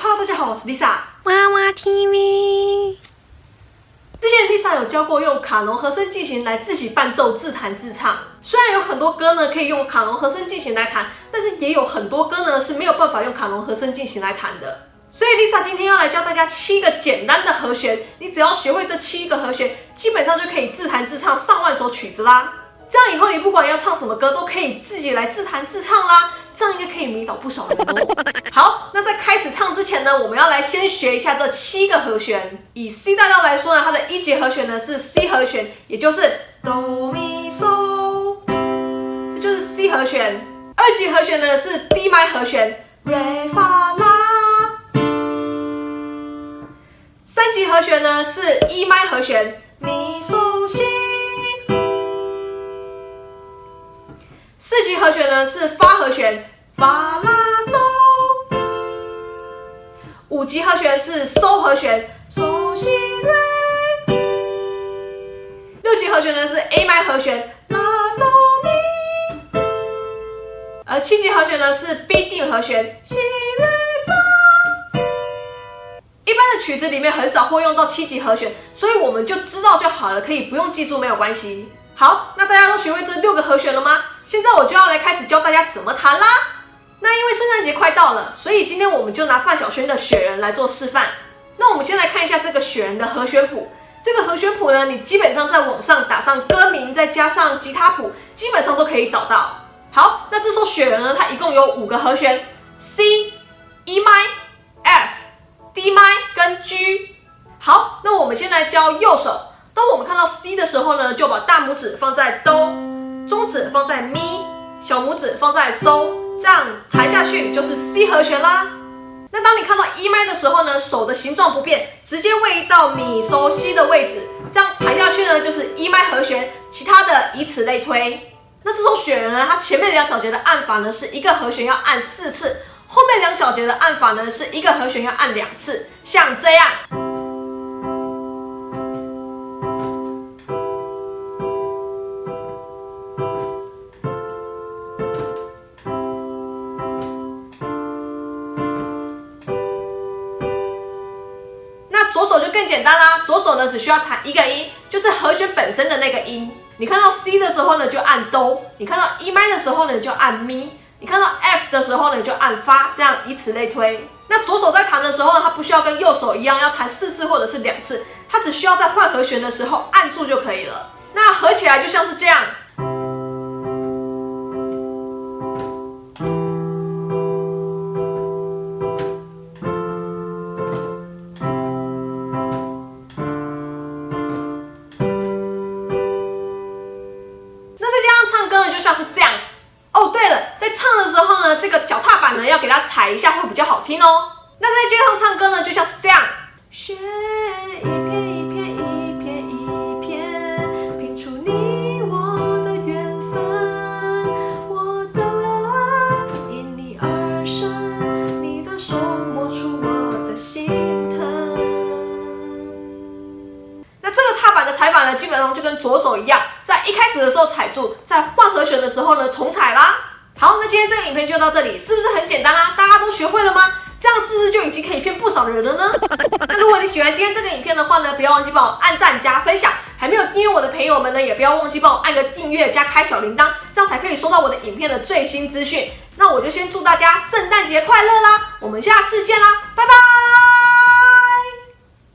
Hello， 大家好，我是 Lisa。娃娃 TV。之前 Lisa 有教过用卡农和声进行来自己伴奏、自弹自唱。虽然有很多歌呢可以用卡农和声进行来弹，但是也有很多歌呢是没有办法用卡农和声进行来弹的。所以 Lisa 今天要来教大家7个简单的和弦，你只要学会这7个和弦，基本上就可以自弹自唱上万首曲子啦。这样以后你不管要唱什么歌，都可以自己来自弹自唱啦。这样应该可以迷倒不少人哦。好，那在开始唱之前呢，我们要来先学一下这7个和弦。以 C 大调来说呢，它的1节和弦呢是 C 和弦，也就是哆咪嗦，这就是 C 和弦。2节和弦呢是 D 麦和弦，瑞发拉。3节和弦呢是 E 麦和弦，咪嗦西。4级和弦呢是发和弦，发拉哆。5级和弦是嗦和弦，嗦西瑞。6级和弦呢是 A 麦和弦，拉哆咪。而7级和弦呢是 B 定和弦，西瑞发。一般的曲子里面很少会用到7级和弦，所以我们就知道就好了，可以不用记住没有关系。好，那大家都学会这6个和弦了吗？现在我就要来开始教大家怎么弹啦。那因为圣诞节快到了，所以今天我们就拿范晓萱的《雪人》来做示范。那我们先来看一下这个《雪人》的和弦谱。这个和弦谱呢，你基本上在网上打上歌名，再加上吉他谱，基本上都可以找到。好，那这首《雪人》呢，它一共有5个和弦 ：C、E 麦、F、D 麦跟 G。好，那我们先来教右手。当我们看到 C 的时候呢，就把大拇指放在哆，中指放在咪，小拇指放在嗦，这样弹下去就是 C 和弦啦。那当你看到 E 麦的时候呢，手的形状不变，直接位移到咪嗦西的位置，这样弹下去呢就是 E 麦和弦，其他的以此类推。那这首雪人呢，它前面2小节的按法呢是1个和弦要按4次，后面2小节的按法呢是1个和弦要按2次，像这样。左手就更简单啦，左手呢只需要弹1个音，就是和弦本身的那个音。你看到 C 的时候呢就按哆，你看到 E 麦的时候呢你就按咪，你看到 F 的时候呢你就按发，这样以此类推。那左手在弹的时候呢，它不需要跟右手一样要弹4次或者是2次，它只需要在换和弦的时候按住就可以了。那合起来就像是这样。唱歌呢就像是这样子哦。对了，在唱的时候呢，这个脚踏板呢要给它踩一下，会比较好听哦。那在街上唱歌呢，就像是这样。雪一片一片一片一片，拼出你我的缘分。我的爱因你而生，你的手摸出我的心疼。那这个踏板的踩法呢，基本上就跟左手一样，在一开始的时候踩住，在换和弦的时候呢重踩啦。好，那今天这个影片就到这里，是不是很简单啦？大家都学会了吗？这样是不是就已经可以骗不少人了呢？那如果你喜欢今天这个影片的话呢，不要忘记帮我按赞加分享。还没有订阅我的朋友们呢，也不要忘记帮我按个订阅加开小铃铛，这样才可以收到我的影片的最新资讯。那我就先祝大家圣诞节快乐啦！我们下次见啦，拜拜。